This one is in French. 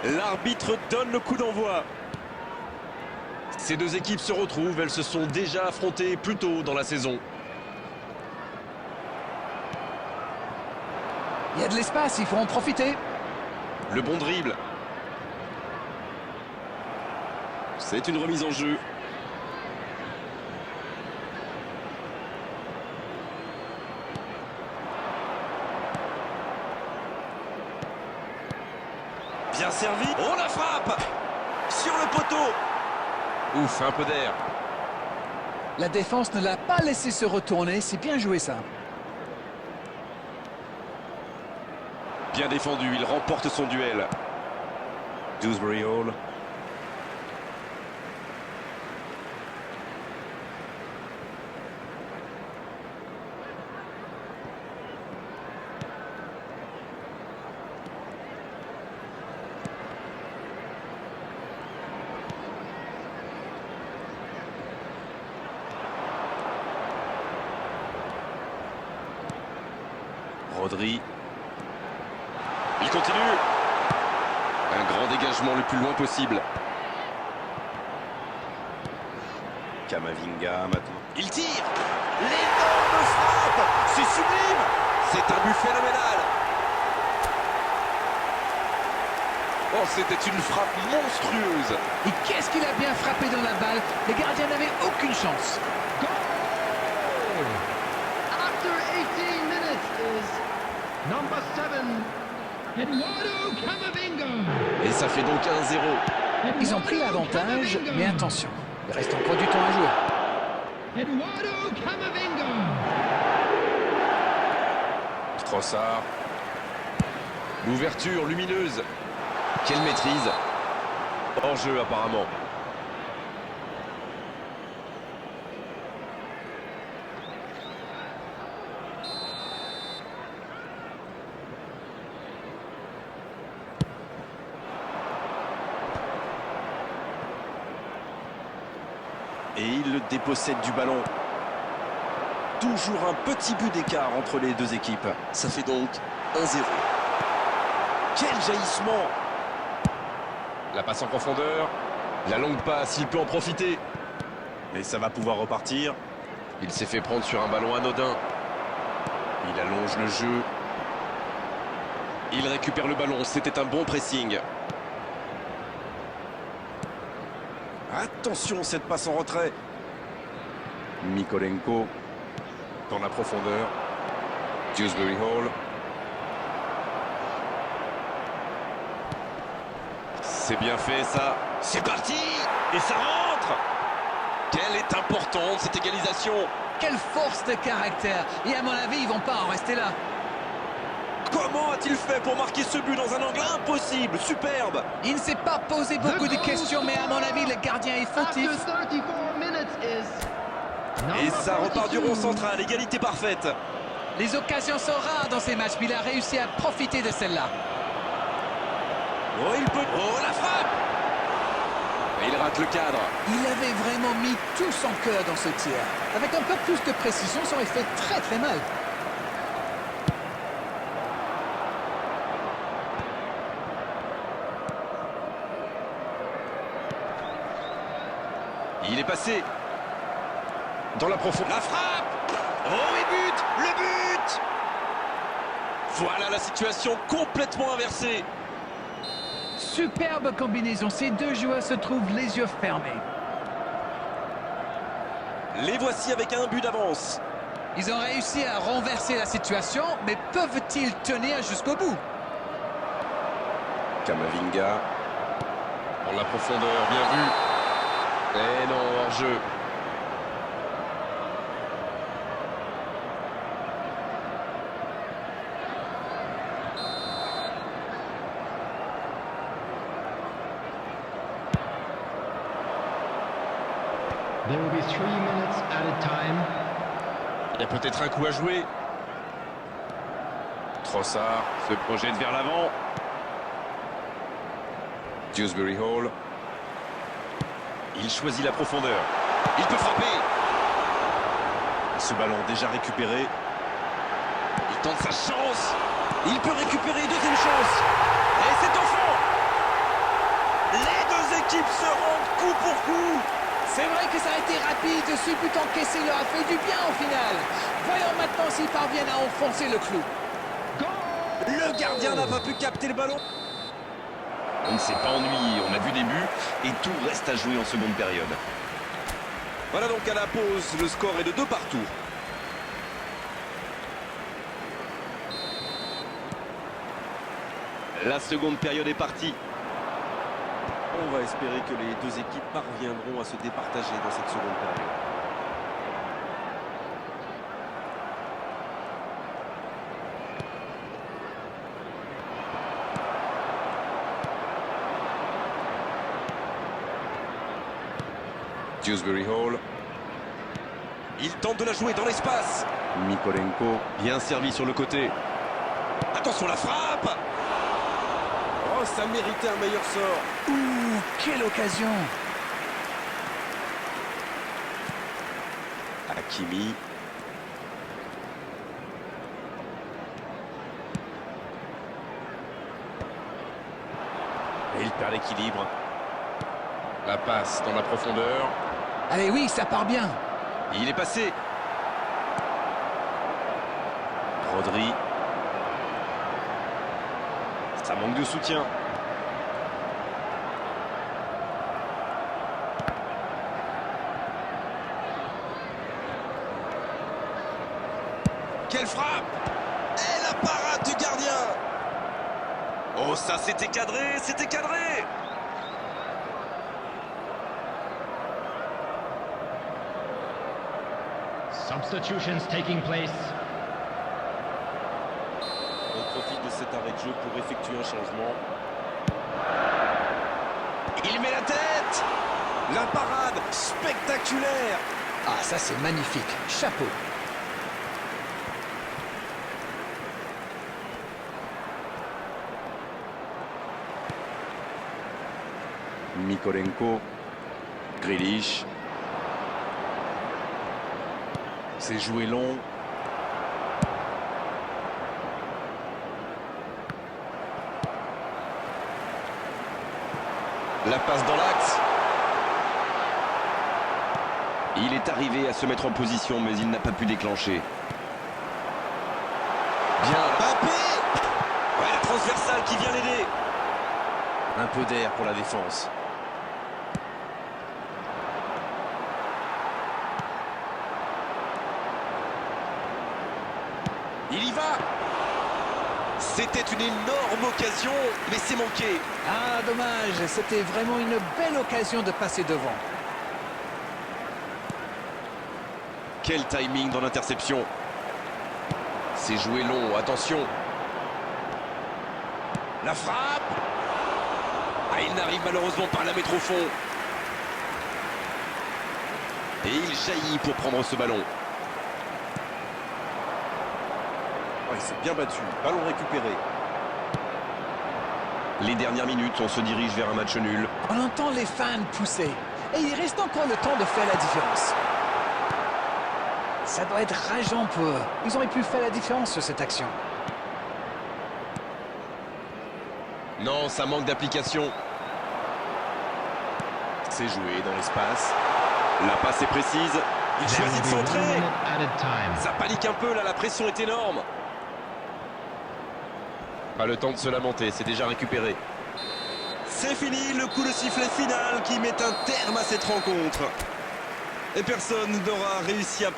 L'arbitre donne le coup d'envoi. Ces deux équipes se retrouvent, elles se sont déjà affrontées plus tôt dans la saison. Il y a de l'espace, il faut en profiter. Le bon dribble. C'est une remise en jeu. Bien servi. Oh, la frappe sur le poteau. Ouf, un peu d'air. La défense ne l'a pas laissé se retourner, c'est bien joué ça. Bien défendu, il remporte son duel. Dewsbury Hall. Rodri. Il continue. Un grand dégagement le plus loin possible. Camavinga maintenant. Il tire. L'énorme frappe. C'est sublime. C'est un but phénoménal. Oh, c'était une frappe monstrueuse. Et qu'est-ce qu'il a bien frappé dans la balle. Les gardiens n'avaient aucune chance. After 18 minutes is number 7, Eduardo Camavinga. Et ça fait donc 1-0. Ils ont pris l'avantage, mais attention, il reste encore du temps à jouer. Eduardo Camavinga. Trossard. L'ouverture lumineuse. Quelle maîtrise. Hors jeu apparemment. Et il le dépossède du ballon. Toujours un petit but d'écart entre les deux équipes. Ça fait donc 1-0. Quel jaillissement! La passe en profondeur. La longue passe, il peut en profiter. Mais ça va pouvoir repartir. Il s'est fait prendre sur un ballon anodin. Il allonge le jeu. Il récupère le ballon, c'était un bon pressing. Attention, cette passe en retrait. Mykolenko dans la profondeur. Dewsbury Hall. C'est bien fait ça. C'est parti. Et ça rentre. Quelle est importante cette égalisation. Quelle force de caractère. Et à mon avis, ils vont pas en rester là. Comment a-t-il fait pour marquer ce but dans un angle impossible? Superbe. Il ne s'est pas posé beaucoup de questions, mais à mon avis, le gardien est fautif. After 34 minutes is Et ça repart du rond central. Égalité parfaite. Les occasions sont rares dans ces matchs, mais il a réussi à profiter de celle-là. Oh, il peut... Oh, la frappe. Et il rate le cadre. Il avait vraiment mis tout son cœur dans ce tir. Avec un peu plus de précision, ça aurait fait très très mal. Il est passé. Dans la profondeur. La frappe. Oh, et but. Le but. Voilà la situation complètement inversée. Superbe combinaison. Ces deux joueurs se trouvent les yeux fermés. Les voici avec un but d'avance. Ils ont réussi à renverser la situation, mais peuvent-ils tenir jusqu'au bout? Camavinga. Dans la profondeur, bien vu. Et non, hors jeu. there will be 3 minutes added time. Il y a peut-être un coup à jouer. Trossard se projette vers l'avant. Dewsbury Hall. Il choisit la profondeur. Il peut frapper. Ce ballon déjà récupéré. Il tente sa chance. Il peut récupérer, deuxième chance. Et c'est au fond. coup. C'est vrai que ça a été rapide, ce but encaissé leur a fait du bien au final. Voyons maintenant s'ils parviennent à enfoncer le clou. Le gardien n'a pas pu capter le ballon. On ne s'est pas ennuyé, on a vu des buts et tout reste à jouer en seconde période. Voilà donc à la pause, le score est de 2 partout. La seconde période est partie. On va espérer que les deux équipes parviendront à se départager dans cette seconde période. Dewsbury Hall. Il tente de la jouer dans l'espace. Mykolenko. Bien servi sur le côté. Attention la frappe. Oh, ça méritait un meilleur sort. Ouh, quelle occasion! Hakimi. Et il perd l'équilibre. La passe dans la profondeur. Allez, oui, ça part bien. Il est passé. Rodri. Ça manque de soutien. Quelle frappe! Et la parade du gardien! Oh, ça c'était cadré, c'était cadré! Substitutions taking place. On profite de cet arrêt de jeu pour effectuer un changement. Il met la tête! La parade spectaculaire! Ah, ça c'est magnifique. Chapeau. Mykolenko. Grealish. C'est joué long. La passe dans l'axe. Il est arrivé à se mettre en position, mais il n'a pas pu déclencher. Bien, Mbappé! Ouais, la transversale qui vient l'aider. Un peu d'air pour la défense. Il y va! C'était une énorme occasion, mais c'est manqué. Ah, dommage, c'était vraiment une belle occasion de passer devant. Quel timing dans l'interception. C'est joué long, attention. La frappe. Ah, il n'arrive malheureusement pas à la mettre au fond. Et il jaillit pour prendre ce ballon. Oh, il s'est bien battu, ballon récupéré. Les dernières minutes, on se dirige vers un match nul. On entend les fans pousser. Et il reste encore le temps de faire la différence. Ça doit être rageant pour eux. Ils auraient pu faire la différence sur cette action. Non, ça manque d'application. C'est joué dans l'espace. La passe est précise. Il There choisit de will be 1 centrer. minute added time. Ça panique un peu là, la pression est énorme. Pas le temps de se lamenter, c'est déjà récupéré. C'est fini, le coup de sifflet final qui met un terme à cette rencontre. Et personne n'aura réussi à...